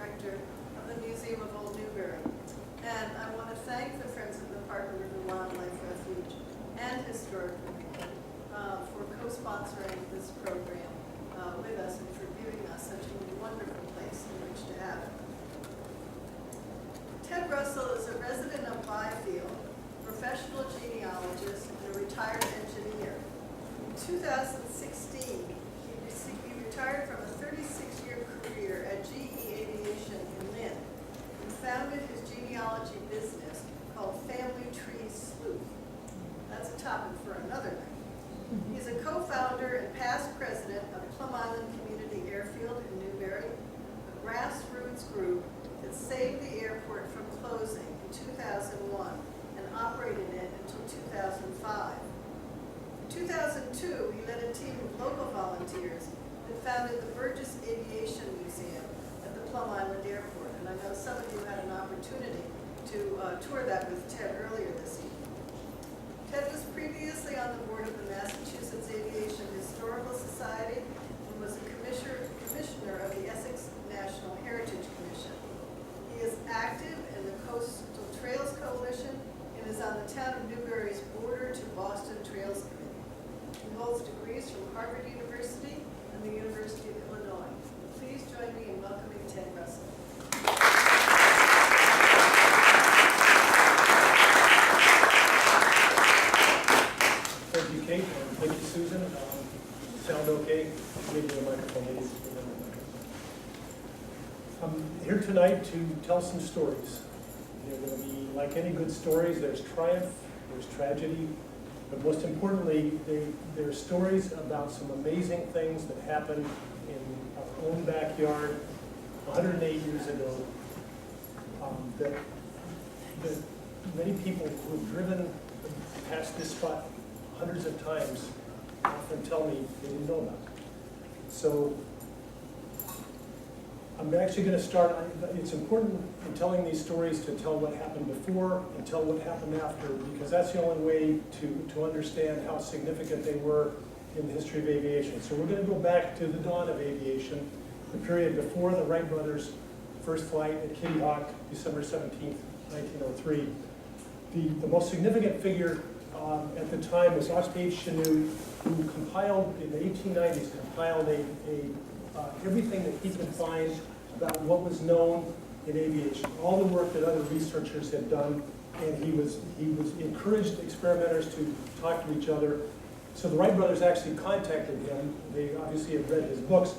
Director of the Museum of Old Newbury. And I want to thank the Friends of the Parker River Wildlife Refuge and Historical for co-sponsoring this program with us and for giving us such a wonderful place in which to have it. Ted Russell is a resident of Byfield, professional genealogist, and a retired engineer. In 2016, he retired from a 36-year career at GE Aviation in Lynn and founded his genealogy business called Family Tree Sleuth. That's a topic for another night. He's a co-founder and past president of Plum Island Community Airfield in Newbury, a grassroots group that saved the airport from closing in 2001 and operated it until 2005. In 2002, he led a team of local volunteers that founded the Burgess Aviation Museum at the Plum Island Airport. And I know some of you had an opportunity to tour that with Ted earlier this evening. Ted was previously on the board of the Massachusetts Aviation Historical Society and was a commissioner of the Essex National Heritage Commission. He is active in the Coastal Trails Coalition and is on the town of Newbury's Border to Boston Trails Committee. He holds degrees from Harvard University and the University of Illinois. Please join me in welcoming Ted Russell. Thank you, Kate, and thank you, Susan. Sound okay? Give me the microphone, ladies. I'm here tonight to tell some stories. They're going to be like any good stories. There's triumph, there's tragedy, but most importantly, they're stories about some amazing things that happened in our own backyard 108 years ago. That many people who have driven past this spot hundreds of times often tell me they didn't know about. So I'm actually going to start. It's important in telling these stories to tell what happened before and tell what happened after, because that's the only way to understand how significant they were in the history of aviation. So we're going to go back to the dawn of aviation, the period before the Wright brothers' first flight at Kitty Hawk, December 17th, 1903. The most significant figure at the time was Octave Chanute, who compiled, in the 1890s, everything that he could find about what was known in aviation, all the work that other researchers had done, and he encouraged experimenters to talk to each other. So the Wright brothers actually contacted him. They obviously had read his books,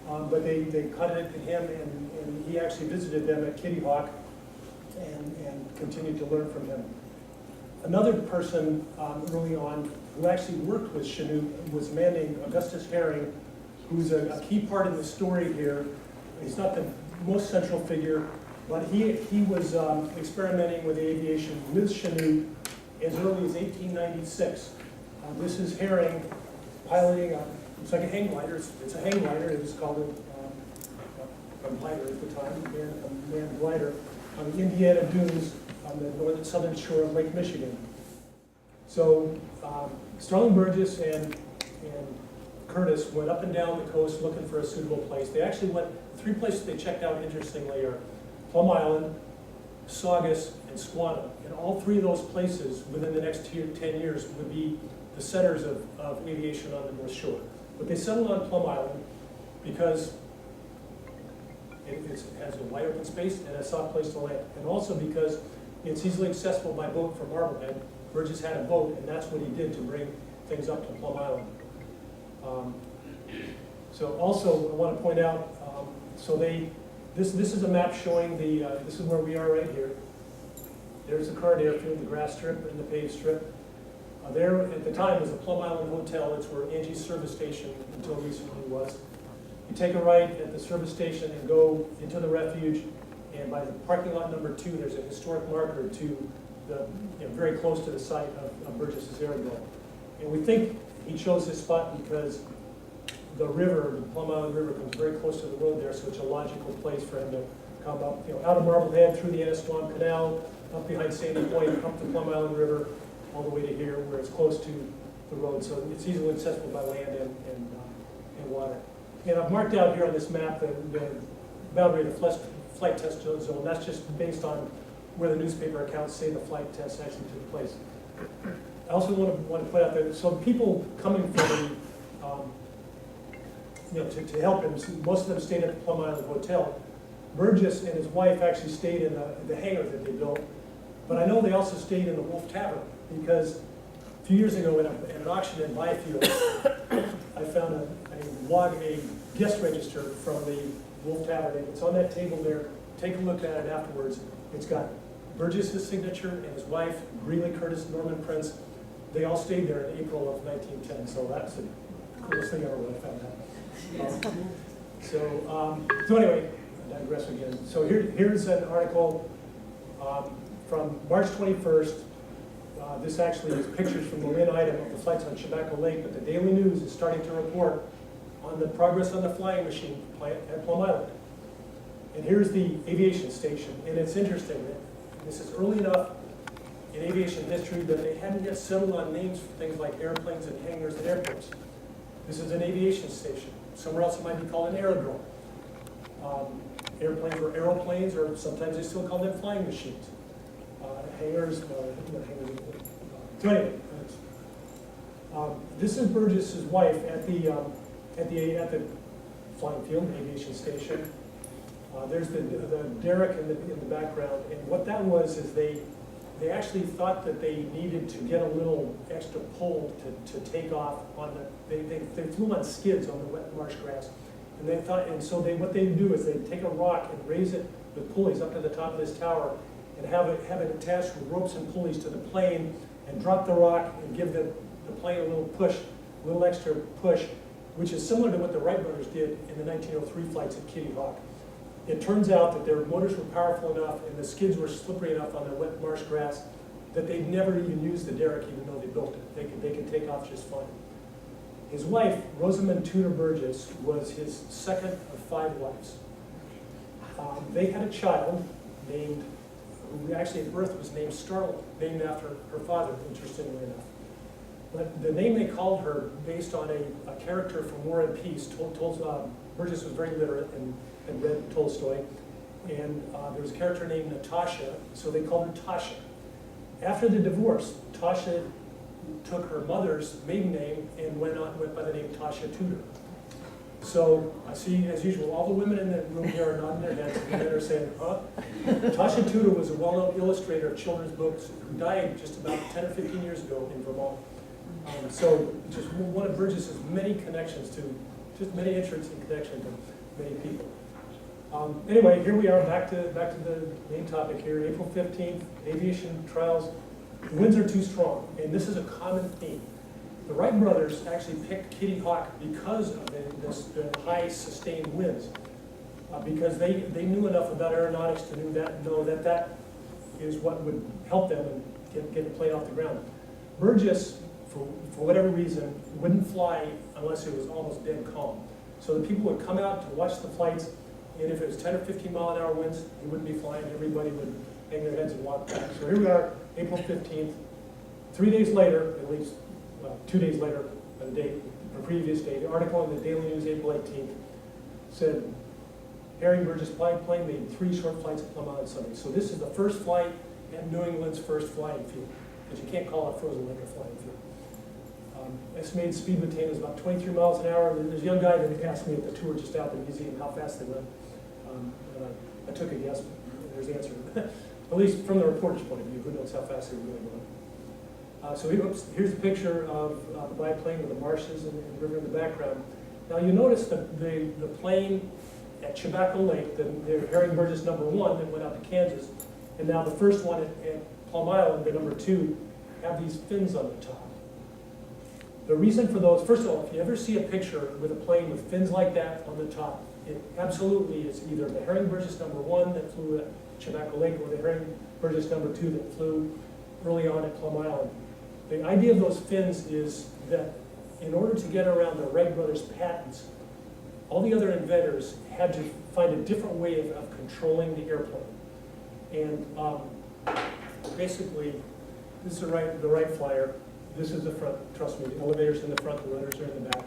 but they contacted him, and he actually visited them at Kitty Hawk and continued to learn from him. Another person early on who actually worked with Chanute was a man named Augustus Herring, who's a key part of the story here. He's not the most central figure, but he was experimenting with aviation with Chanute as early as 1896. This is Herring piloting it's like a hang glider. It's a hang glider. It was called a glider at the time, a manned glider, on the Indiana dunes on the northern southern shore of Lake Michigan. So Sterling Burgess and Curtis went up and down the coast looking for a suitable place. They actually went, three places they checked out, interestingly, are Plum Island, Saugus, and Squanah. And all three of those places within the next 10 years would be the centers of aviation on the North Shore. But they settled on Plum Island because it has a wide open space and a soft place to land. And also because it's easily accessible by boat from Marblehead. Burgess had a boat, and that's what he did to bring things up to Plum Island. So also, I want to point out, this is a map showing this is where we are right here. There's the current airfield, the grass strip and the paved strip. There, at the time, was the Plum Island Hotel. It's where Angie's service station, until recently, was. You take a right at the service station and go into the refuge, and by the parking lot number 2, there's a historic marker to very close to the site of Burgess's aerodrome. And we think he chose this spot because the river, the Plum Island River, comes very close to the road there, so it's a logical place for him to come up, out of Marblehead, through the Annisquam Canal, up behind Sandy Point, up the Plum Island River, all the way to here, where it's close to the road. So it's easily accessible by land and water. And I've marked out here on this map boundary of the flight test zone. That's just based on where the newspaper accounts say the flight test actually took place. I also want to put out there, so people coming from the, to help him, most of them stayed at the Plum Island Hotel. Burgess and his wife actually stayed in the hangar that they built, but I know they also stayed in the Wolf Tavern, because a few years ago at an auction in Byfield, I found a guest register from the Wolf Tavern, and it's on that table there. Take a look at it afterwards. It's got Burgess's signature and his wife, Greeley Curtis, Norman Prince. They all stayed there in April of 1910, so that's the coolest thing ever when I found that. So anyway, I digress again. So here's an article from March 21st. This actually is pictures from the Lynn item of the flights on Chabaco Lake, but the Daily News is starting to report on the progress on the flying machine at Plum Island. And here's the aviation station, and it's interesting that this is early enough in aviation history that they hadn't yet settled on names for things like airplanes and hangars and airports. This is an aviation station. Somewhere else it might be called an aerodrome. Airplanes were aeroplanes, or sometimes they still call them flying machines. Hangars, so anyway, this is Burgess's wife at the flying field, aviation station. There's the derrick in the background, and what that was is they actually thought that they needed to get a little extra pull to take off on they flew on skids on the wet marsh grass, and they thought, and so what they do is they take a rock and raise it with pulleys up to the top of this tower, and have it attached with ropes and pulleys to the plane, and drop the rock and give the plane a little extra push, which is similar to what the Wright brothers did in the 1903 flights at Kitty Hawk. It turns out that their motors were powerful enough and the skids were slippery enough on the wet marsh grass that they'd never even used the derrick even though they built it. They could take off just fine. His wife, Rosamond Tudor Burgess, was his second of 5 wives. They had a child named, who actually at birth was named Starling, named after her father, interestingly enough. But the name they called her, based on a character from War and Peace, Burgess was very literate and read Tolstoy, and there was a character named Natasha, so they called her Tasha. After the divorce, Tasha took her mother's maiden name and went by the name Tasha Tudor. So I see, as usual, all the women in the room here are nodding their heads, and the men are saying, huh? Tasha Tudor was a well-known illustrator of children's books who died just about 10 or 15 years ago in Vermont. So just one of Burgess's many connections to, just many interesting connections to many people. Anyway, here we are, back to the main topic here. April 15th, aviation trials. The winds are too strong, and this is a common theme. The Wright brothers actually picked Kitty Hawk because of the high sustained winds, because they knew enough about aeronautics to know that is what would help them and get the plane off the ground. Burgess, for whatever reason, wouldn't fly unless it was almost dead calm. So the people would come out to watch the flights, and if it was 10 or 15 mile an hour winds, he wouldn't be flying. Everybody would hang their heads and walk back. So here we are, April 15th. 3 days later, at least, well, 2 days later, the previous day, the article in the Daily News, April 18th, said, Harry Burgess plane made 3 short flights at Plum Island Sunday. So this is the first flight at New England's first flying field, because you can't call it frozen lake a flying field. Estimated speed attained is about 23 miles an hour. There's a young guy that asked me at the tour just out the museum how fast they went. And I took a guess, but there's the answer. At least from the reporter's point of view, who knows how fast they were really going. So here's a picture of the biplane with the marshes and the river in the background. Now you notice the plane at Chabaco Lake, the Herring Burgess #1 that went out to Kansas, and now the first one at Plum Island, the #2, have these fins on the top. The reason for those, first of all, if you ever see a picture with a plane with fins like that on the top, it absolutely is either the Herring Burgess #1 that flew at Chabaco Lake or the Herring Burgess #2 that flew early on at Plum Island. The idea of those fins is that in order to get around the Wright brothers' patents, all the other inventors had to find a different way of controlling the airplane. And basically, this is the Wright flyer. This is the front. Trust me, the elevator's in the front, the rudders are in the back.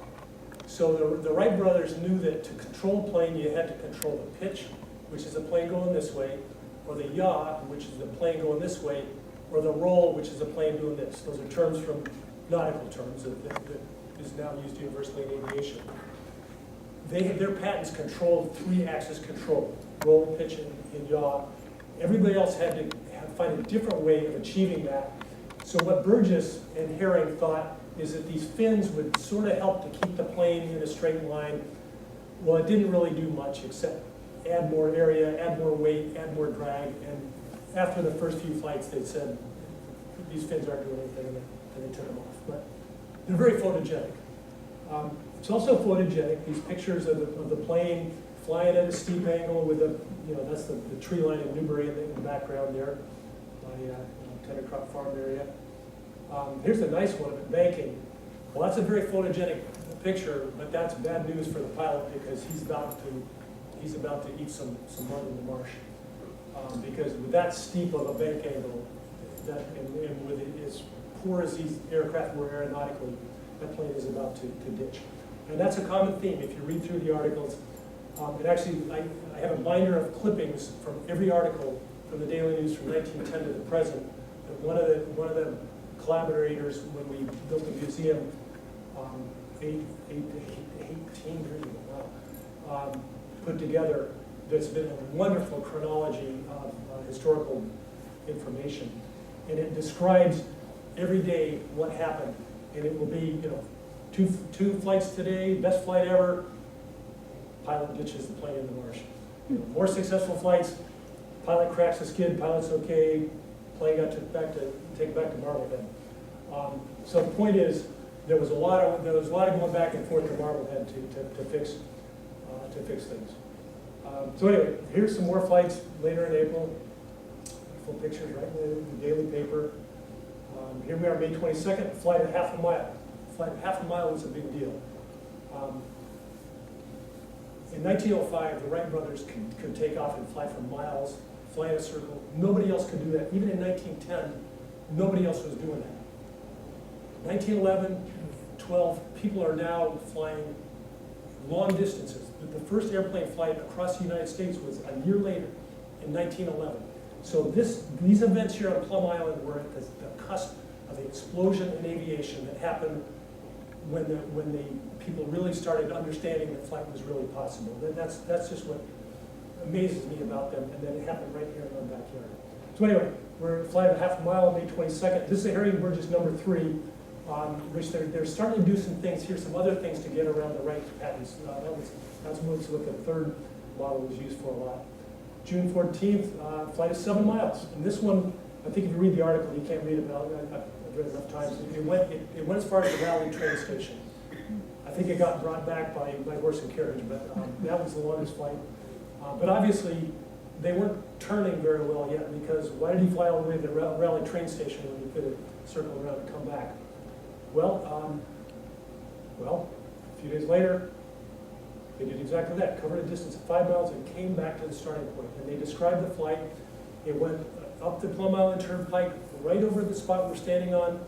So the Wright brothers knew that to control a plane, you had to control the pitch, which is the plane going this way, or the yaw, which is the plane going this way, or the roll, which is the plane doing this. Those are terms from nautical terms that is now used universally in aviation. Their patents controlled three-axis control, roll, pitch, and yaw. Everybody else had to find a different way of achieving that. So what Burgess and Herring thought is that these fins would sort of help to keep the plane in a straight line. Well, it didn't really do much except add more area, add more weight, add more drag, and after the first few flights, they said, these fins aren't doing anything, and they took them off. But they're very photogenic. It's also photogenic, these pictures of the plane flying at a steep angle with that's the tree line of Newbury in the background there, by Tender Crop Farm area. Here's a nice one of it banking. Well, that's a very photogenic picture, but that's bad news for the pilot because he's about to eat some mud in the marsh. Because with that steep of a bank angle, and with it as poor as these aircraft were aeronautically, that plane is about to ditch. And that's a common theme. If you read through the articles, it actually, I have a binder of clippings from every article from the Daily News from 1910 to the present. That one of the collaborators, when we built the museum, 18 years ago now, put together. That's been a wonderful chronology of historical information, and it describes every day what happened. And it will be, two flights today, best flight ever. Pilot ditches the plane in the marsh. More successful flights. Pilot cracks the skid. Pilot's okay. Plane got taken back to Marblehead. So the point is, there was a lot of going back and forth to Marblehead to fix things. So anyway, here's some more flights later in April. Full pictures right in the daily paper. Here we are, May 22nd, flight at half a mile. Flight at half a mile was a big deal. In 1905, the Wright brothers could take off and fly for miles, fly in a circle. Nobody else could do that. Even in 1910, nobody else was doing that. 1911, 12, people are now flying long distances. The first airplane flight across the United States was a year later, in 1911. So these events here on Plum Island were at the cusp of the explosion in aviation that happened when the people really started understanding that flight was really possible. That's just what amazes me about them, and then it happened right here in our backyard. So anyway, we're flying a half a mile on May 22nd. This is Herring Burgess number 3, which they're starting to do some things. Here's some other things to get around the Wright patents. That's what the third model was used for a lot. June 14th, flight of 7 miles. And this one, I think if you read the article, you can't read about it. I've read it enough times. It went as far as the Valley train station. I think it got brought back by horse and carriage, but that was the longest flight. But obviously, they weren't turning very well yet, because why did he fly all the way to the Raleigh train station when he could have circled around and come back? Well, a few days later, they did exactly that, covered a distance of 5 miles and came back to the starting point. And they described the flight. It went up the Plum Island Turnpike, right over the spot we're standing on,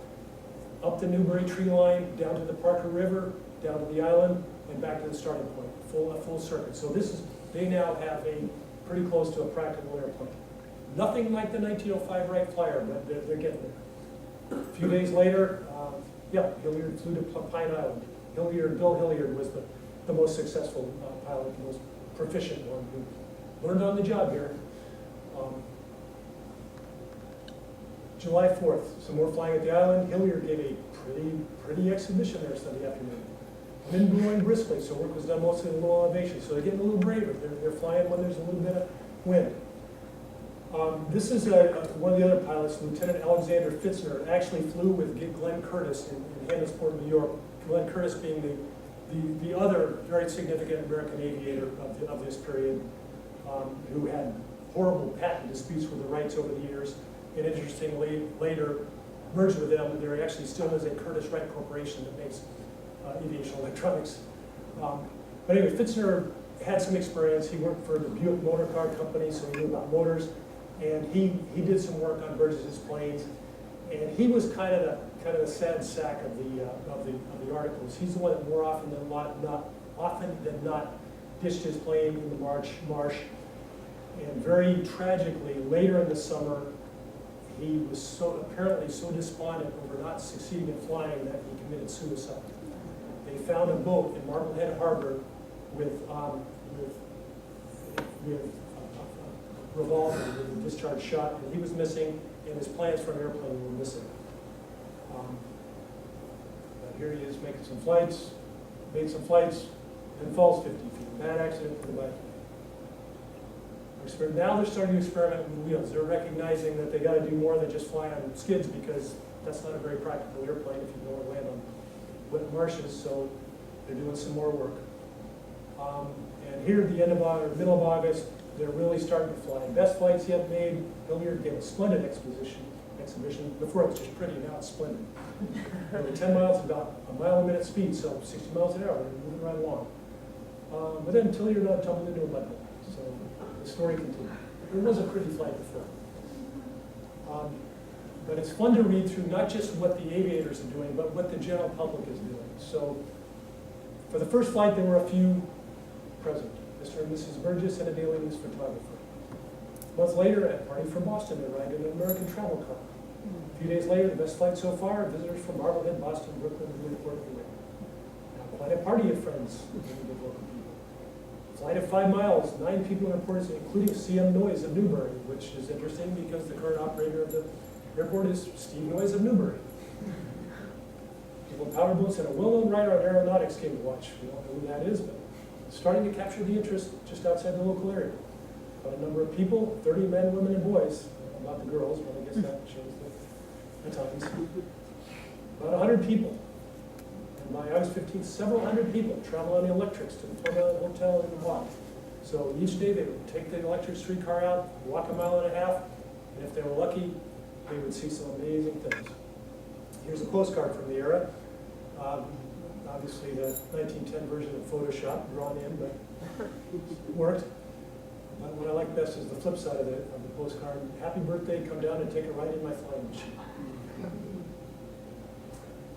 up the Newbury tree line, down to the Parker River, down to the island, and back to the starting point, a full circuit. So they now have a pretty close to a practical airplane. Nothing like the 1905 Wright Flyer, but they're getting there. A few days later, Hilliard flew to Pine Island. Bill Hilliard was the most successful pilot, the most proficient one, who learned on the job here. July 4th, some more flying at the island. Hilliard gave a pretty exhibition there Sunday afternoon. Wind blowing briskly, so work was done mostly at low elevation. So they're getting a little braver. They're flying when there's a little bit of wind. This is one of the other pilots, Lieutenant Alexander Fitzner, actually flew with Glenn Curtiss in Hannahsport, New York. Glenn Curtiss being the other very significant American aviator of this period, who had horrible patent disputes with the Wrights over the years, and interestingly, later merged with them. There actually still is a Curtiss-Wright Corporation that makes aviation electronics. But anyway, Fitzner had some experience. He worked for the Buick Motor Car Company, so he knew about motors, and he did some work on Burgess's planes. And he was kind of the sad sack of the articles. He's the one that more often than not ditched his plane in the marsh. And very tragically, later in the summer, he was apparently so despondent over not succeeding in flying that he committed suicide. They found a boat in Marblehead Harbor with a revolver with a discharged shot, and he was missing, and his plans for an airplane were missing. But here he is making some flights, made some flights, and falls 50 feet. Bad accident for the biplane. Now they're starting to experiment with wheels. They're recognizing that they got to do more than just fly on skids, because that's not a very practical airplane if you don't want to land on wet marshes, so they're doing some more work. And here at the end of August, middle of August, they're really starting to fly. Best flights yet made. Hilliard gave a splendid exhibition. Before it was just pretty, now it's splendid. 10 miles, about a mile a minute speed, so 60 miles an hour, they're moving right along. But then Hilliard tumbled into a mud hole, so the story continued. It was a pretty flight before. But it's fun to read through not just what the aviators are doing, but what the general public is doing. So for the first flight, there were a few present. Mr. and Mrs. Burgess and a Daily News photographer. A month later, at a party from Boston, they arrived in an American travel car. A few days later, the best flight so far, visitors from Marblehead, Boston, Brooklyn, Newport, New York. Now, quite a party of friends among the local people. Flight of 5 miles, 9 people reported, including CM Noyes of Newbury, which is interesting because the current operator of the airport is Steve Noyes of Newbury. People in power boats and a well-known writer on aeronautics came to watch. We don't know who that is, but it's starting to capture the interest just outside the local area. About a number of people, 30 men, women, and boys, not the girls, but I guess that changed the times. About 100 people. And by August 15th, several hundred people travel on the electrics to the Plymouth Hotel in the walk. So each day they would take the electric streetcar out, walk a mile and a half, and if they were lucky, they would see some amazing things. Here's a postcard from the era. Obviously the 1910 version of Photoshop drawn in, but it worked. But what I like best is the flip side of the postcard. Happy birthday, come down and take a ride in my flying machine.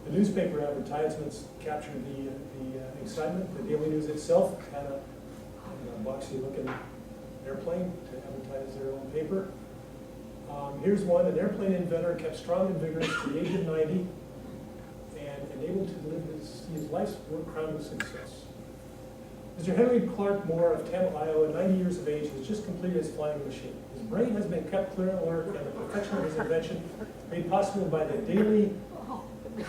The newspaper advertisements captured the excitement. The Daily News itself had a boxy looking airplane to advertise their own paper. Here's one. An airplane inventor kept strong and vigorous to the age of 90 and able to live his life's work crowned with success. Mr. Henry Clark Moore of Tampa, Iowa, 90 years of age, has just completed his flying machine. His brain has been kept clear and alert, and the perfection of his invention made possible by the daily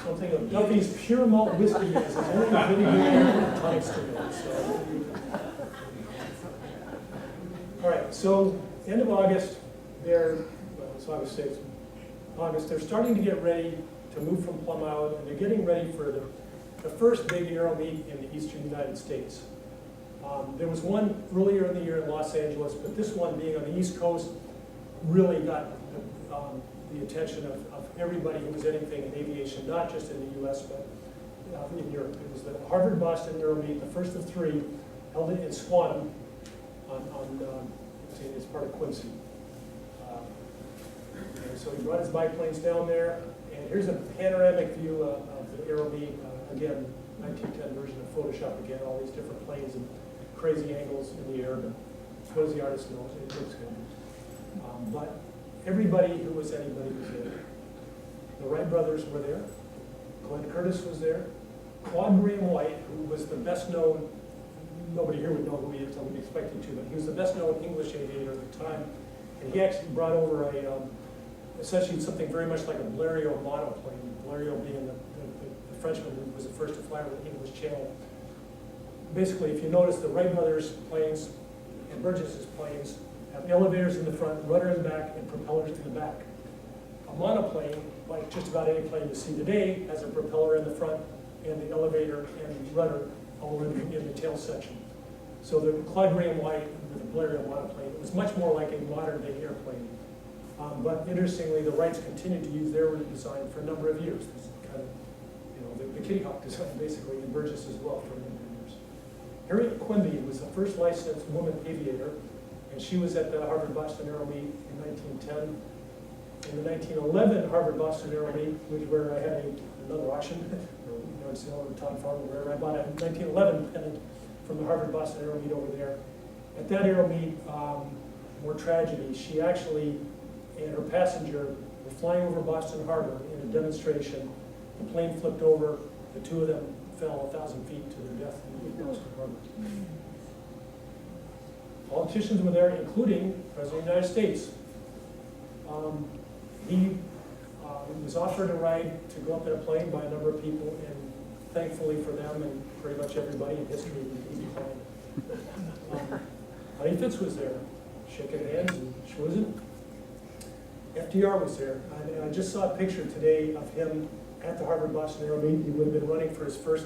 something of Duffy's pure malt whiskey as his only video tonic stimulant. All right, so end of August, it's August 6th. They're starting to get ready to move from Plymouth, and they're getting ready for the first big aero meet in the eastern United States. There was one earlier in the year in Los Angeles, but this one, being on the East Coast, really got the attention of everybody who was anything in aviation, not just in the U.S., but in Europe. It was the Harvard-Boston Aero Meet, the first of 3, held in Swanham it's part of Quincy. And so he brought his biplanes down there, and here's a panoramic view of the Aero Meet, again, 1910 version of Photoshop again, all these different planes and crazy angles in the air, but what does the artist know? It looks good. But everybody who was anybody was there. The Wright brothers were there. Glenn Curtiss was there. Claude Graham-White, who was the best known, nobody here would know who he is, I would expect you to, but he was the best known English aviator at the time. And he actually brought over essentially something very much like a Blériot monoplane, Blériot being the Frenchman who was the first to fly with the English Channel. Basically, if you notice, the Wright brothers' planes and Burgess's planes have elevators in the front, rudder in the back, and propellers in the back. A monoplane, like just about any plane you see today, has a propeller in the front and the elevator and rudder all in the tail section. So the Claude Graham-White with the Blériot monoplane, it was much more like a modern-day airplane. But interestingly, the Wrights continued to use their design for a number of years. This kind of, the Kitty Hawk design, basically, and Burgess as well for a number of years. Harriet Quimby was the first licensed woman aviator, and she was at the Harvard-Boston Aero Meet in 1910. In the 1911 Harvard-Boston Aero Meet, which where I had another auction, or yard sale or Todd Farm, wherever, I bought a 1911 pennant from the Harvard-Boston Aero Meet over there. At that Aero Meet, more tragedy, she actually and her passenger were flying over Boston Harbor in a demonstration. The plane flipped over, the two of them fell 1,000 feet to their death in Boston Harbor. Politicians were there, including the President of the United States. He was offered a ride to go up in a plane by a number of people, and thankfully for them and pretty much everybody in history, he declined. Honey Fitz was there, shaking hands and schmoozing. FDR was there. I just saw a picture today of him at the Harvard-Boston Aero Meet. He would have been running for his first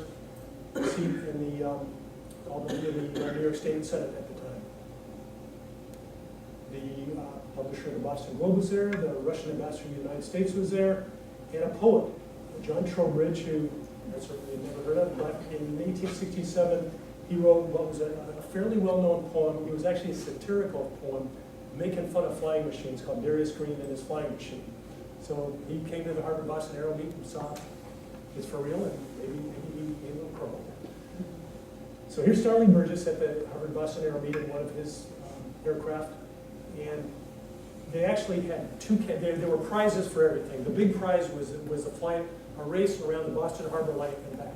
seat in the New York State Senate at the time. The publisher of the Boston Globe was there, the Russian ambassador to the United States was there, and a poet, John Trowbridge, who I certainly had never heard of, but in 1867, he wrote what was a fairly well-known poem. It was actually a satirical poem making fun of flying machines called Darius Green and his flying machine. So he came to the Harvard-Boston Aero Meet and saw it's for real, and maybe he gave a little crow. So here's Starling Burgess at the Harvard-Boston Aero Meet in one of his aircraft, and they actually had there were prizes for everything. The big prize was a race around the Boston Harbor Light and back.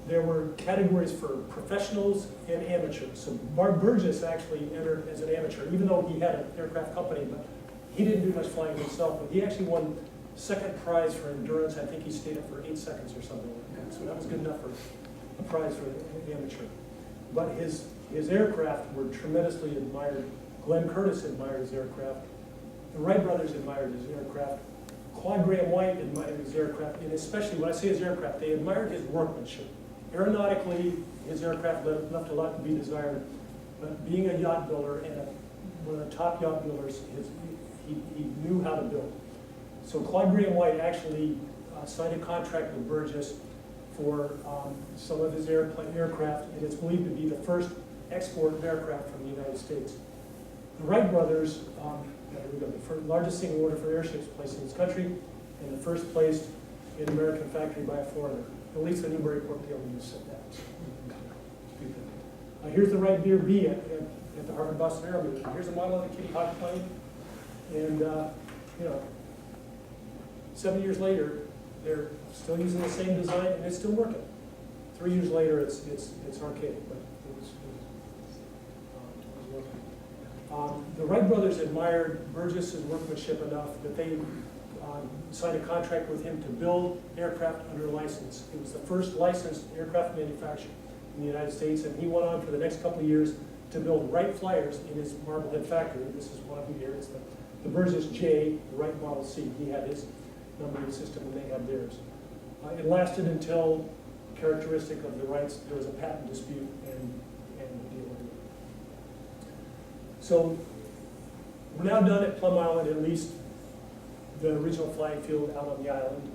There were categories for professionals and amateurs. So Mark Burgess actually entered as an amateur, even though he had an aircraft company, but he didn't do much flying himself. But he actually won second prize for endurance. I think he stayed up for 8 seconds or something like that. So that was good enough for a prize for the amateur. But his aircraft were tremendously admired. Glenn Curtiss admired his aircraft. The Wright brothers admired his aircraft. Claude Graham White admired his aircraft, and especially when I say his aircraft, they admired his workmanship. Aeronautically, his aircraft left a lot to be desired, but being a yacht builder and one of the top yacht builders, he knew how to build. So Claude Graham White actually signed a contract with Burgess for some of his aircraft, and it's believed to be the first export of aircraft from the United States. The Wright brothers, the largest single order for airships placed in this country, and the first placed in an American factory by a foreigner. At least the Newbury Port Deal just said that. Here's the Wright Beer B at the Harvard-Boston Aero Meet. Here's a model of the Kitty Hawk plane, and 7 years later, they're still using the same design, and it's still working. 3 years later, it's archaic, but it was working. The Wright brothers admired Burgess's workmanship enough that they signed a contract with him to build aircraft under license. It was the first licensed aircraft manufacturer in the United States, and he went on for the next couple of years to build Wright flyers in his Marblehead factory. This is one of them here. It's the Burgess J, the Wright Model C. He had his numbering system, and they had theirs. It lasted until, characteristic of the Wrights, there was a patent dispute and the deal ended. So we're now done at Plum Island, at least the original flying field out on the island.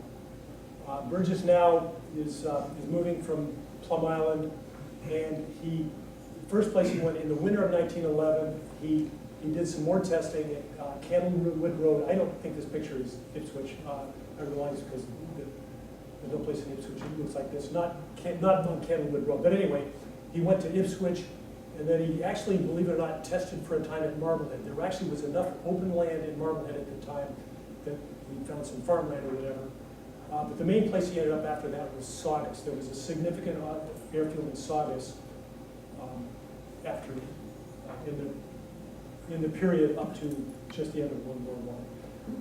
Burgess now is moving from Plum Island, and first place he went in the winter of 1911. He did some more testing at Candlewood Road. I don't think this picture is Ipswich. I realize because there's no place in Ipswich that looks like this. Not on Candlewood Road, but anyway, he went to Ipswich, and then he actually, believe it or not, tested for a time at Marblehead. There actually was enough open land in Marblehead at the time that we found some farmland or whatever. But the main place he ended up after that was Saugus. There was a significant airfield in Saugus in the period up to just the end of World War I.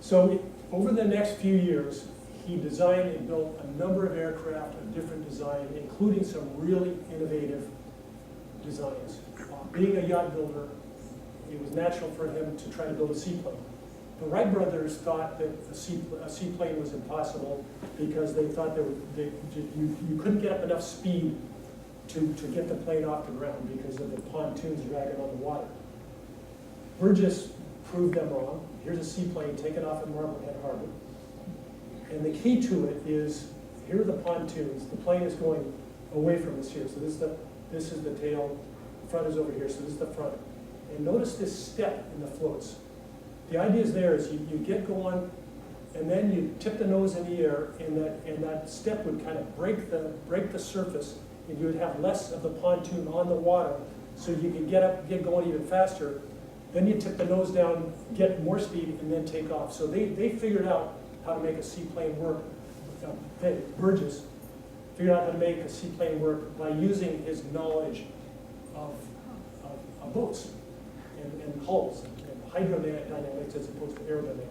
So over the next few years, he designed and built a number of aircraft of different design, including some really innovative designs. Being a yacht builder, it was natural for him to try to build a seaplane. The Wright brothers thought that a seaplane was impossible because they thought you couldn't get up enough speed to get the plane off the ground because of the pontoons dragging on the water. Burgess proved them wrong. Here's a seaplane taken off at Marblehead Harbor. And the key to it is, here are the pontoons. The plane is going away from us here. So this is the tail, the front is over here, so this is the front. And notice this step in the floats. the idea is there is you get going, and then you tip the nose in the air, and that step would kind of break the surface, and you would have less of the pontoon on the water, so you could get going even faster. Then you tip the nose down, get more speed, and then take off. So they figured out how to make a seaplane work. Burgess figured out how to make a seaplane work by using his knowledge of boats and hulls and hydrodynamics as opposed to aerodynamics.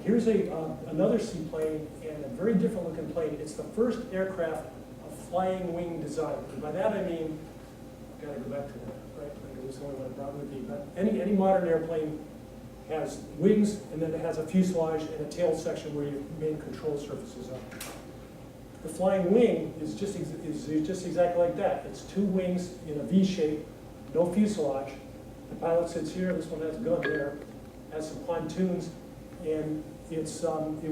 Here's another seaplane, and a very different looking plane. It's the first aircraft of flying wing design. And by that I mean, I've got to go back to that, right? It was the only one I brought with me. But any modern airplane has wings, and then it has a fuselage and a tail section where your main control surfaces are. The flying wing is just exactly like that. It's two wings in a V shape, no fuselage. The pilot sits here. This one has a gun there, has some pontoons, and it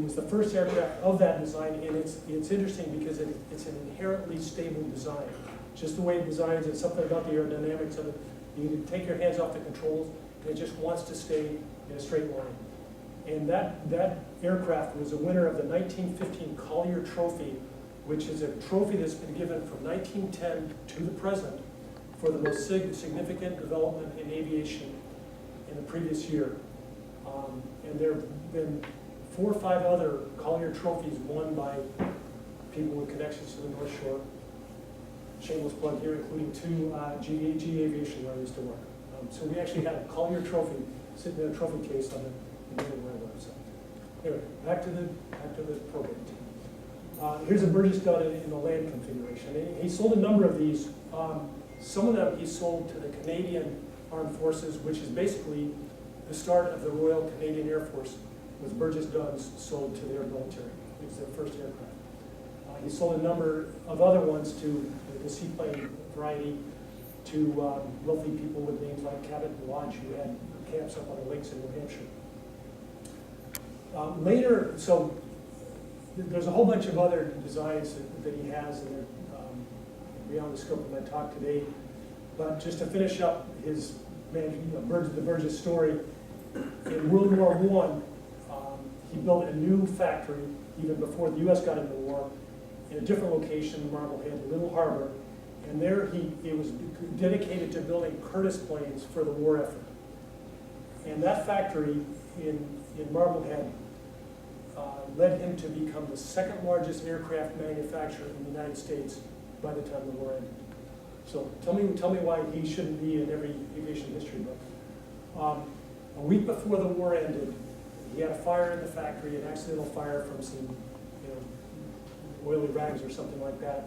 was the first aircraft of that design. And it's interesting because it's an inherently stable design. Just the way it designs, it's something about the aerodynamics of it. You can take your hands off the controls, and it just wants to stay in a straight line. And that aircraft was a winner of the 1915 Collier Trophy, which is a trophy that's been given from 1910 to the present for the most significant development in aviation in the previous year. And there have been 4 or 5 other Collier Trophies won by people with connections to the North Shore. Shameless plug here, including 2 GE Aviation where I used to work. So we actually had a Collier Trophy sitting in a trophy case on the website. Anyway, back to the program team. Here's a Burgess gun in the land configuration. He sold a number of these. Some of them he sold to the Canadian Armed Forces, which is basically the start of the Royal Canadian Air Force, was Burgess guns sold to their military. It was their first aircraft. He sold a number of other ones to the seaplane variety to wealthy people with names like Cabot and Lodge, who had camps up on the lakes in New Hampshire. Later, so there's a whole bunch of other designs that he has, and they're beyond the scope of my talk today. But just to finish up his the Burgess story, in World War I, he built a new factory even before the U.S. got into the war in a different location, Marblehead, Little Harbor, and there he was dedicated to building Curtiss planes for the war effort. And that factory in Marblehead led him to become the second largest aircraft manufacturer in the United States by the time the war ended. So tell me why he shouldn't be in every aviation history book. A week before the war ended, he had a fire in the factory, an accidental fire from some oily rags or something like that.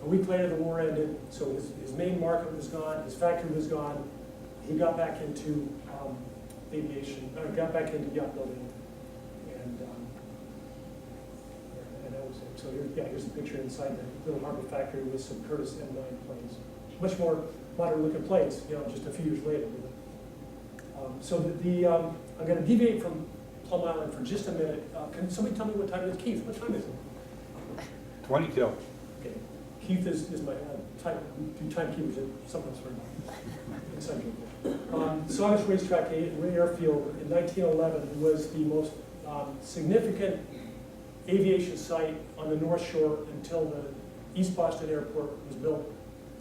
A week later, the war ended, so his main market was gone, his factory was gone. He got back into aviation, got back into yacht building, and that was it. So here's a picture inside the Little Harbor factory with some Curtiss M9 planes. Much more modern looking planes, just a few years later. So I'm going to deviate from Plum Island for just a minute. Can somebody tell me what time it is? Keith, what time is it? 22. Okay. Keith is my timekeepers at sometimes very Saugus Racetrack Airfield in 1911 was the most significant aviation site on the North Shore until the East Boston Airport was built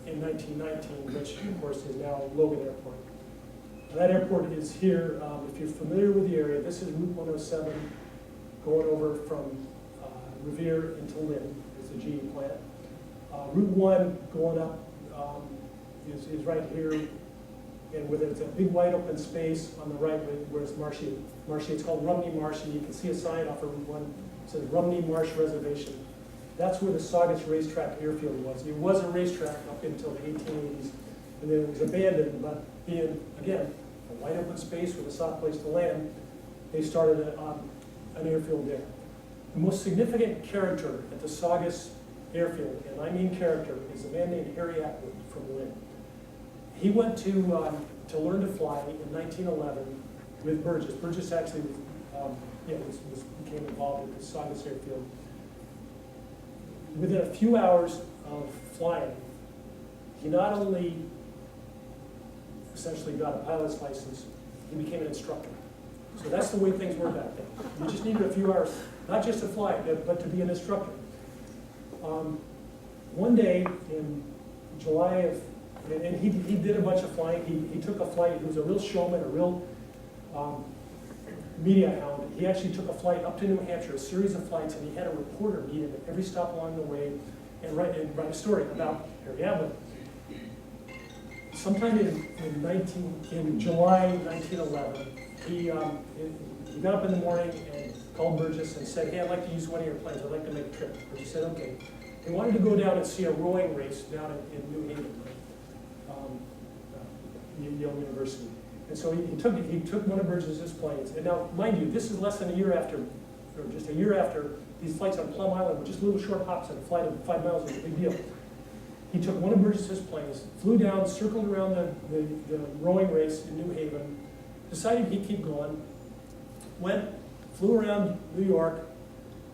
in 1919, which of course is now Logan Airport. That airport is here. If you're familiar with the area, this is Route 107 going over from Revere into Lynn, is the GE plant. Route 1 going up is right here, and where there's a big wide open space on the right where it's marshy. It's called Rumney Marsh, and you can see a sign off of Route 1. It says Rumney Marsh Reservation. That's where the Saugus Racetrack Airfield was. It was a racetrack up until the 1880s, and then it was abandoned, but being, again, a wide open space with a soft place to land, they started an airfield there. The most significant character at the Saugus Airfield, and I mean character, is a man named Harry Atwood from Lynn. He went to learn to fly in 1911 with Burgess. Burgess actually became involved with the Saugus Airfield. Within a few hours of flying, he not only essentially got a pilot's license, he became an instructor. So that's the way things were back then. You just needed a few hours, not just to fly, but to be an instructor. One day in July of, and he did a bunch of flying. He took a flight. He was a real showman, a real media hound. He actually took a flight up to New Hampshire, a series of flights, and he had a reporter meet him at every stop along the way and write a story about Harry Hamlin. Sometime in July 1911, he got up in the morning and called Burgess and said, "Hey, I'd like to use one of your planes. I'd like to make a trip." Burgess said, "Okay." He wanted to go down and see a rowing race down in New Haven, Yale University. And so he took one of Burgess's planes. And now, mind you, this is less than a year after, or just a year after, these flights on Plum Island were just little short hops, and a flight of 5 miles was a big deal. He took one of Burgess's planes, flew down, circled around the rowing race in New Haven, decided he'd keep going, flew around New York,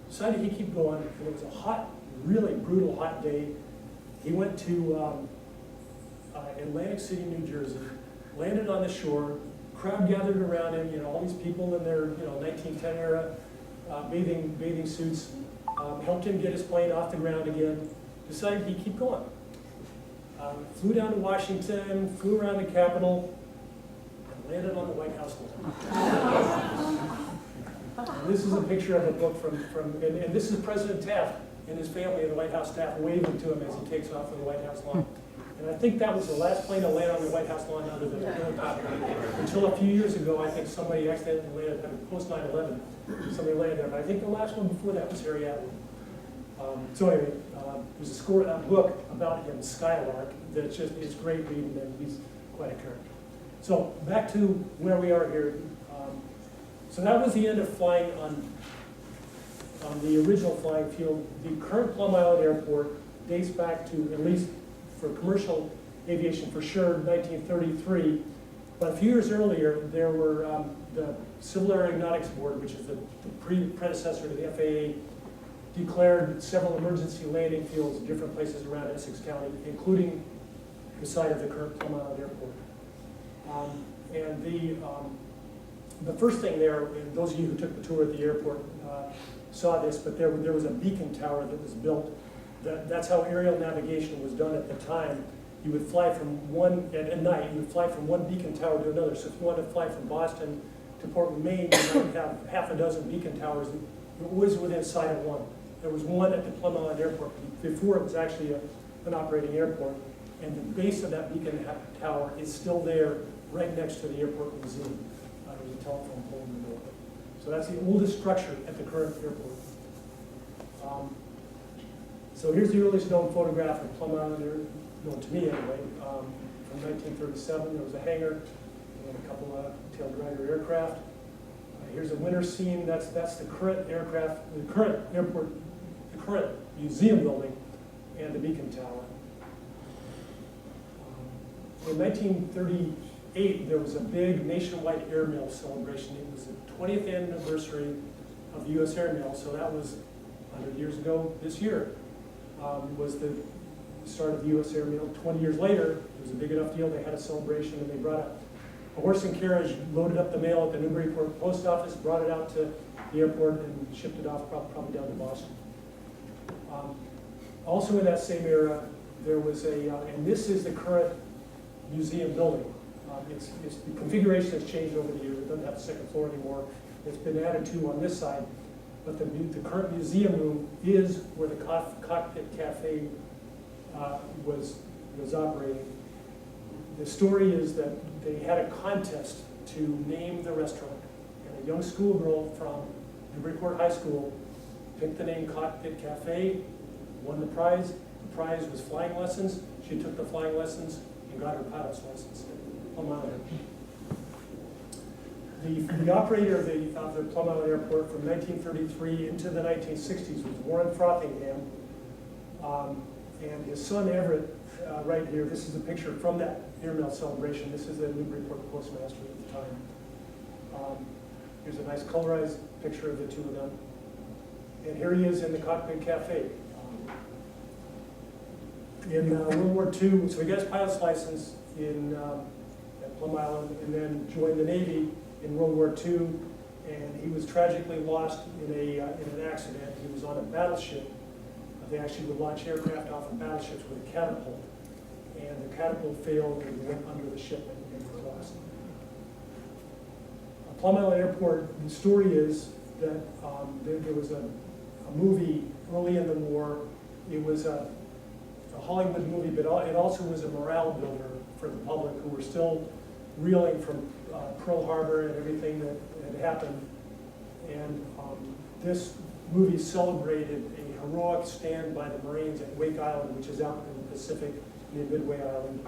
decided he'd keep going, and it was a hot, really brutal hot day. He went to Atlantic City, New Jersey, landed on the shore, crowd gathered around him, all these people in their 1910 era bathing suits, helped him get his plane off the ground again, decided he'd keep going. Flew down to Washington, flew around the Capitol, and landed on the White House lawn. And this is a picture of a book and this is President Taft and his family and the White House staff waving to him as he takes off from the White House lawn. And I think that was the last plane to land on the White House lawn other than the helicopter. Until a few years ago, I think somebody accidentally landed, post 9/11, somebody landed there. But I think the last one before that was Harry Hamlin. So anyway, there's a book about him, Skylark, that's just, it's great reading, and he's quite a character. So back to where we are here. So that was the end of flying on the original flying field. The current Plum Island Airport dates back to, at least for commercial aviation for sure, 1933. But a few years earlier, there were the Civil Aeronautics Board, which is the predecessor to the FAA, declared several emergency landing fields in different places around Essex County, including the site of the current Plum Island Airport. The first thing there, and those of you who took the tour at the airport saw this, but there was a beacon tower that was built. That's how aerial navigation was done at the time. You would fly from one, at night, you would fly from one beacon tower to another. So if you wanted to fly from Boston to Portland, Maine, you might have half a dozen beacon towers. You're always within sight of one. There was one at the Plum Island Airport before it was actually an operating airport. And the base of that beacon tower is still there, right next to the airport museum. There's a telephone pole in the middle. So that's the oldest structure at the current airport. So here's the earliest known photograph of Plum Island, known to me anyway, from 1937. There was a hangar and a couple of tail dragger aircraft. Here's a winter scene. That's the current aircraft, the current airport, the current museum building, and the beacon tower. In 1938, there was a big nationwide airmail celebration. It was the 20th anniversary of the U.S. Airmail, so that was 100 years ago this year. Was the start of the U.S. Airmail. 20 years later, it was a big enough deal, they had a celebration, and they brought a horse and carriage, loaded up the mail at the Newbury Post Office, brought it out to the airport, and shipped it off probably down to Boston. Also in that same era, there was and this is the current museum building. The configuration has changed over the years. It doesn't have a second floor anymore. It's been added to on this side. But the current museum room is where the Cockpit Cafe was operating. The story is that they had a contest to name the restaurant. And a young schoolgirl from Newburyport High School picked the name Cockpit Cafe, won the prize. The prize was flying lessons. She took the flying lessons and got her pilot's license at Plum Island. The operator of the Plum Island Airport from 1933 into the 1960s was Warren Frothingham, and his son Everett, right here. This is a picture from that airmail celebration. This is the Newburyport postmaster at the time. Here's a nice colorized picture of the two of them. And here he is in the Cockpit Cafe. In World War II, so he got his pilot's license at Plum Island, and then joined the Navy in World War II, and he was tragically lost in an accident. He was on a battleship. They actually would launch aircraft off of battleships with a catapult, and the catapult failed and went under the ship and was lost. Plum Island Airport, the story is that there was a movie early in the war. It was a Hollywood movie, but it also was a morale builder for the public who were still reeling from Pearl Harbor and everything that had happened. And this movie celebrated a heroic stand by the Marines at Wake Island, which is out in the Pacific near Midway Island.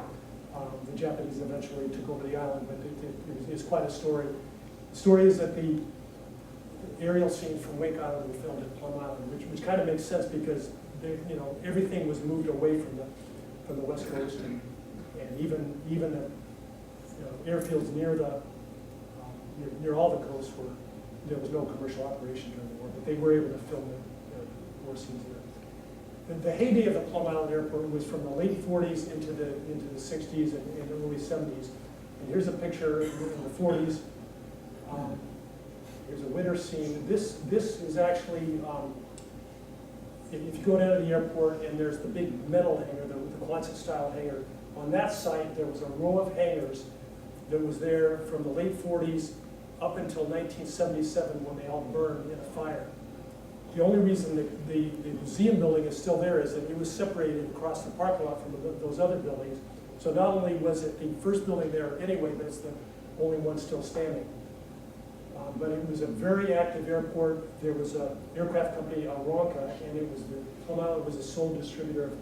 The Japanese eventually took over the island, but it's quite a story. The story is that the aerial scenes from Wake Island were filmed at Plum Island, which kind of makes sense because everything was moved away from the West Coast, and even the airfields near all the coasts were there was no commercial operation during the war, but they were able to film the war scenes there. The heyday of the Plum Island Airport was from the late 40s into the 60s and early 70s. And here's a picture in the 40s. Here's a winter scene. This is actually, if you go down to the airport and there's the big metal hangar, the Quonset style hangar, on that site there was a row of hangars that was there from the late 40s up until 1977 when they all burned in a fire. The only reason that the museum building is still there is that it was separated across the parking lot from those other buildings. So not only was it the first building there anyway, but it's the only one still standing. But it was a very active airport. There was an aircraft company, Aeronca, and Plum Island was a sole distributor of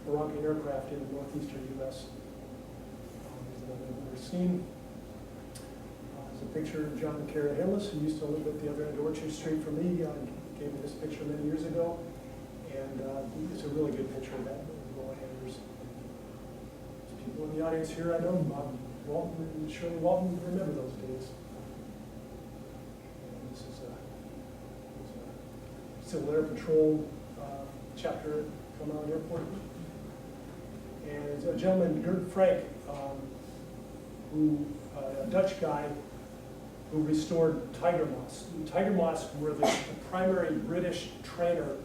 Aeronca aircraft in the northeastern U.S. There's another scene. There's a picture of John and Kara Hillis, who used to live at the other end of Orchard Street from me. Gave me this picture many years ago, and it's a really good picture of that row of hangars. There's people in the audience here I know. Walton and Shirley Walton remember those days. This is a Civil Air Patrol chapter at Plum Island Airport. And it's a gentleman, Gert Frank, a Dutch guy, who restored tiger moths. Tiger moths were the primary British trainer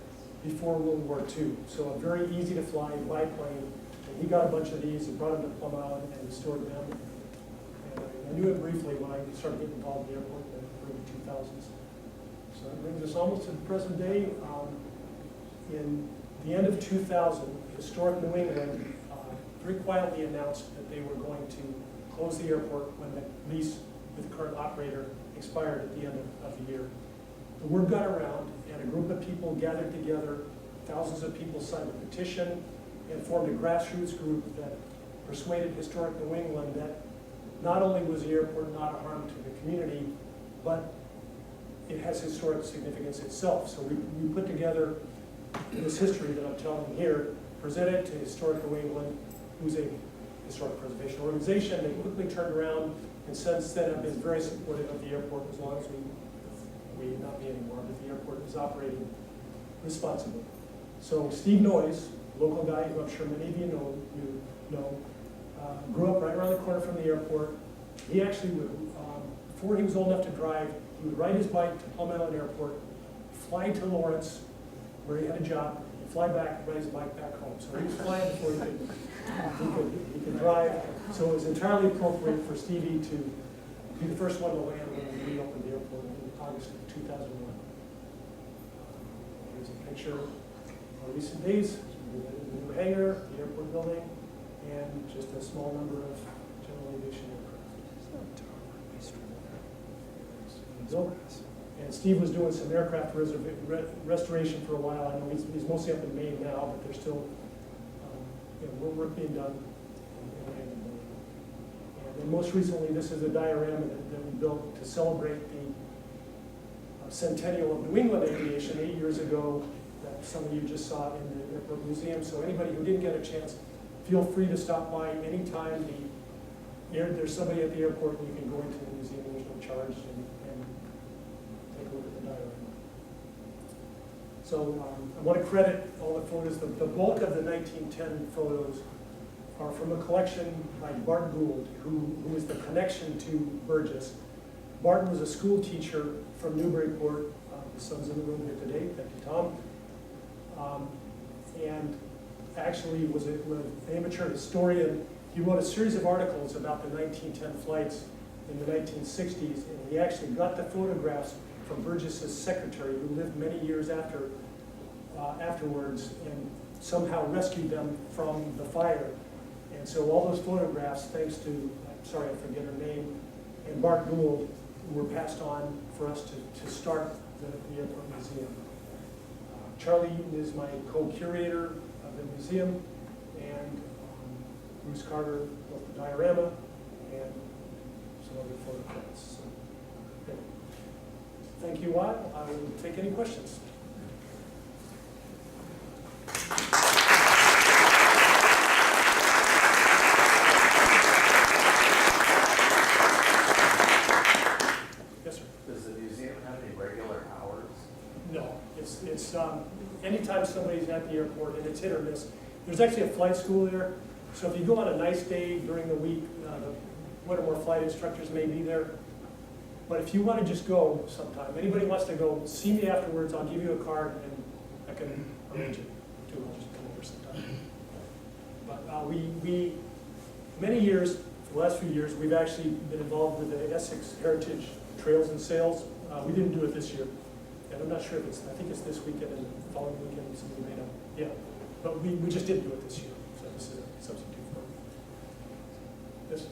before World War II. So a very easy to fly biplane. And he got a bunch of these and brought them to Plum Island and restored them. And I knew it briefly when I started getting involved in the airport in the early 2000s. So that brings us almost to the present day. In the end of 2000, Historic New England very quietly announced that they were going to close the airport when the lease with the current operator expired at the end of the year. The word got around, and a group of people gathered together. Thousands of people signed a petition and formed a grassroots group that persuaded Historic New England that not only was the airport not a harm to the community, but it has historic significance itself. So we put together this history that I'm telling here, presented to Historic New England, who's a historic preservation organization. They quickly turned around and since then have been very supportive of the airport as long as we not me anymore, but the airport is operating responsibly. So Steve Noyes, local guy who I'm sure many of you know, grew up right around the corner from the airport. He actually would, before he was old enough to drive, he would ride his bike to Plum Island Airport, fly to Lawrence, where he had a job, and fly back and ride his bike back home. So he was flying before he could drive. So it was entirely appropriate for Stevie to be the first one to land when we reopened the airport in August of 2001. Here's a picture of recent days, the new hangar, the airport building, and just a small number of general aviation aircraft. And Steve was doing some aircraft restoration for a while. I know he's mostly up in Maine now, but there's still work being done. And then most recently, this is a diorama that we built to celebrate the centennial of New England aviation 8 years ago that some of you just saw in the Airport Museum. So anybody who didn't get a chance, feel free to stop by anytime. There's somebody at the airport and you can go into the museum, there's no charge, and take a look at the diorama. So I want to credit all the photos. The bulk of the 1910 photos are from a collection by Bart Gould, who is the connection to Burgess. Bart was a school teacher from Newburyport. His son's in the room here today. Thank you, Tom. And actually was an amateur historian. He wrote a series of articles about the 1910 flights in the 1960s, and he actually got the photographs from Burgess's secretary, who lived many years afterwards, and somehow rescued them from the fire. And so all those photographs, thanks to, I'm sorry I forget her name, and Bart Gould, were passed on for us to start the Airport Museum. Charlie Eaton is my co-curator of the museum, and Bruce Carter built the diorama and some other photographs. So, okay. Thank you all. I will take any questions. Yes, sir. Does the museum have any regular hours? No, it's anytime somebody's at the airport, and it's hit or miss. There's actually a flight school there, so if you go on a nice day during the week, one or more flight instructors may be there. But if you want to just go sometime, anybody wants to go, see me afterwards, I'll give you a card and I can arrange it too. I'll just come over sometime. But we many years, for the last few years, we've actually been involved with the Essex Heritage Trails and Sales. We didn't do it this year. And I'm not sure if it's, I think it's this weekend and the following weekend, somebody made up. Yeah, but we just didn't do it this year, so this is a substitute for it. Yes?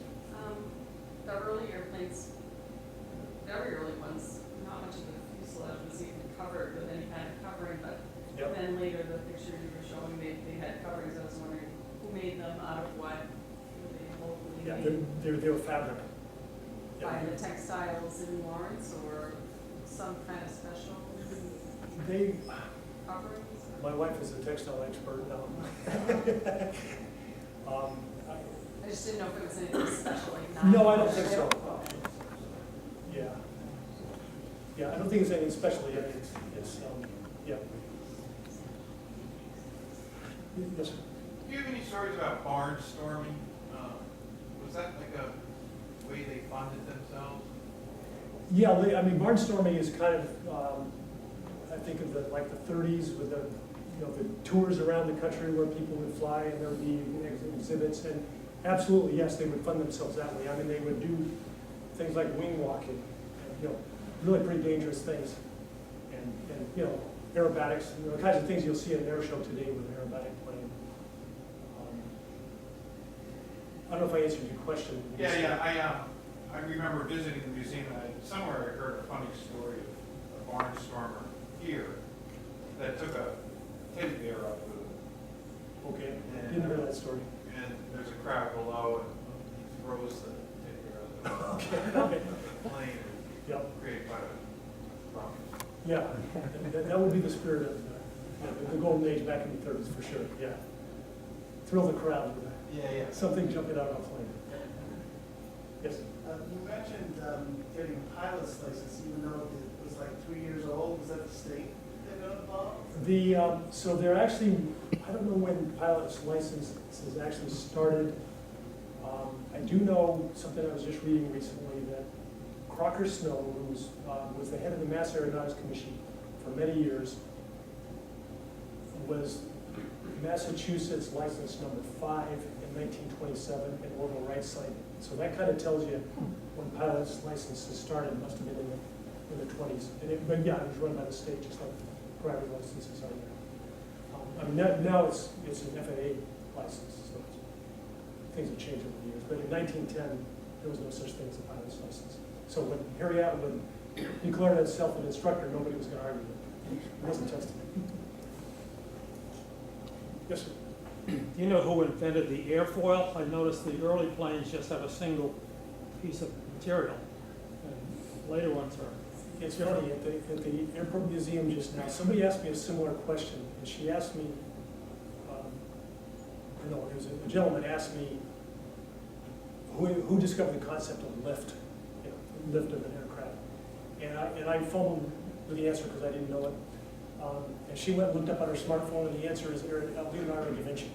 The early airplanes, very early ones, not much of the fuselage was even covered with any kind of covering, but Yep. then later the picture you were showing, they had coverings. I was wondering who made them, out of what, were they locally Yeah, made? they're fabric. By Yeah. the textiles in Lawrence, or some kind of special They, coverings? my wife is a textile expert now. I just didn't know if it was anything special, like not. No, I don't think so. Yeah. Yeah, I don't think it's anything special yet. It's yeah. Yes, sir. Do you have any stories about barnstorming? Was that like a way they funded themselves? Yeah, I mean, barnstorming is kind of, I think of like the 30s with the, the tours around the country where people would fly and there would be exhibits, and absolutely, yes, they would fund themselves that way. I mean, they would do things like wing walking, and, really pretty dangerous things, and aerobatics, the kinds of things you'll see at an air show today with an aerobatic plane. I don't know if I answered your question. Yeah. I remember visiting the museum, and somewhere I heard a funny story of a barnstormer here that took a teddy bear up with him. Okay, didn't hear that story. And there's a crowd below, and he throws the teddy bear out Okay. the plane and Yep. created quite a problem. Yeah, that would be the spirit of the golden age back in the 30s for sure, yeah. Thrill the crowd with Yeah. something jumping out of a plane. Yes? You mentioned getting a pilot's license, even though it was like 3 years old. Was that the state that got involved? So they're actually, I don't know when pilot's licenses actually started. I do know something I was just reading recently, that Crocker Snow, who was the head of the Mass Aeronautics Commission for many years, was Massachusetts license number 5 in 1927 in Orville Wright site. So that kind of tells you when pilot's licenses started. It must have been in the 20s. But yeah, it was run by the state, just like private licenses are there. I mean, now it's an FAA license, so things have changed over the years. But in 1910, there was no such thing as a pilot's license. So when Harry Atwood declared himself an instructor, nobody was going to argue with it. He wasn't tested. Yes, sir. Do you know who invented the airfoil? I noticed the early planes just have a single piece of material, and later ones are. It's funny, at the Airport Museum just now, somebody asked me a similar question, and she asked me, it was a gentleman asked me, who discovered the concept of lift, lift of an aircraft? And I fumbled with the answer because I didn't know it. And she went and looked up on her smartphone, and the answer is Leonardo da Vinci.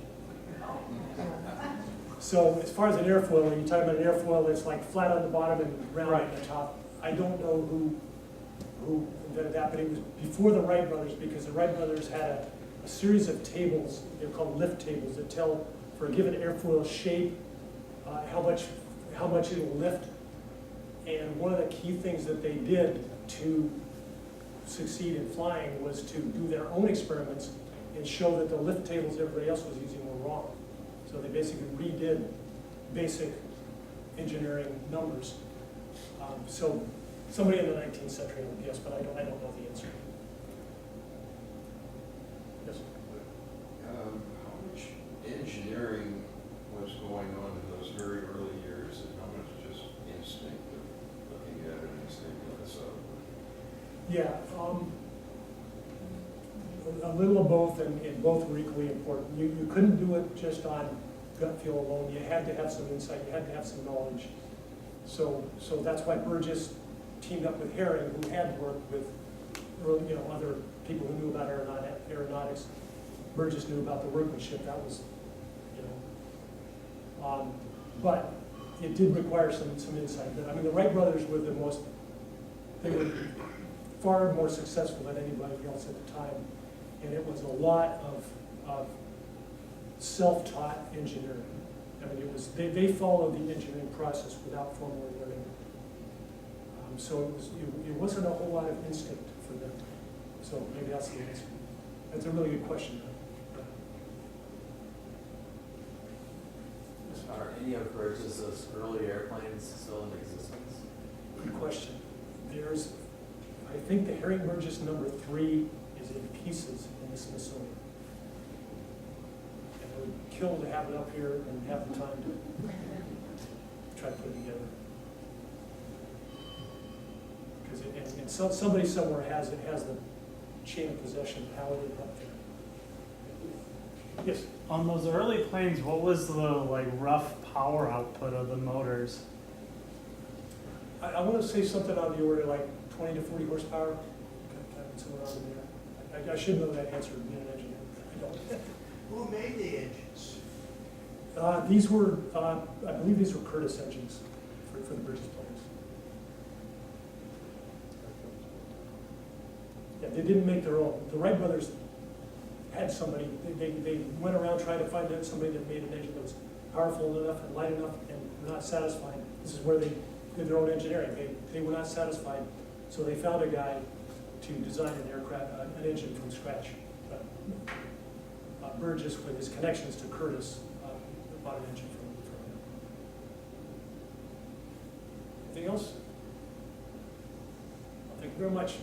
So as far as an airfoil, when you talk about an airfoil that's like flat on the bottom and round on the top, I don't know who invented that, but it was before the Wright brothers, because the Wright brothers had a series of tables, they're called lift tables, that tell for a given airfoil shape, how much it'll lift. And one of the key things that they did to succeed in flying was to do their own experiments and show that the lift tables everybody else was using were wrong. So they basically redid basic engineering numbers. So somebody in the 19th century, I would guess, but I don't know the answer. Yes. How much engineering was going on in those very early years, and how much just instinct of looking at it and saying, let's Yeah, a little of both, and both were equally important. You couldn't do it just on gut feel alone. You had to have some insight. You had to have some knowledge. So that's why Burgess teamed up with Herring, who had worked with other people who knew about aeronautics. Burgess knew about the workmanship. That was, but it did require some insight. I mean, the Wright brothers were they were far more successful than anybody else at the time. And it was a lot of self-taught engineering. I mean, they followed the engineering process without formally learning it. So it wasn't a whole lot of instinct for them. So maybe that's the answer. That's a really good question. Are any of Burgess's early airplanes still in existence? Good question. I think the Herring Burgess #3 is in pieces in the Smithsonian. And it would kill to have it up here and have the time to try to put it together. Because somebody somewhere has the chain of possession of how it ended up there. Yes? On those early planes, what was the rough power output of the motors? I want to say something on the order like 20 to 40 horsepower. Kind of somewhere around there. I should know that answer being an engineer. I don't. Who made the engines? These were, I believe these were Curtiss engines for the Burgess planes. Yeah, they didn't make their own. The Wright brothers had somebody, they went around trying to find out somebody that made an engine that was powerful enough and light enough and not satisfied. This is where they did their own engineering. They were not satisfied, so they found a guy to design an aircraft, an engine from scratch. Burgess, with his connections to Curtiss, bought an engine from him. Anything else? Well, thank you very much.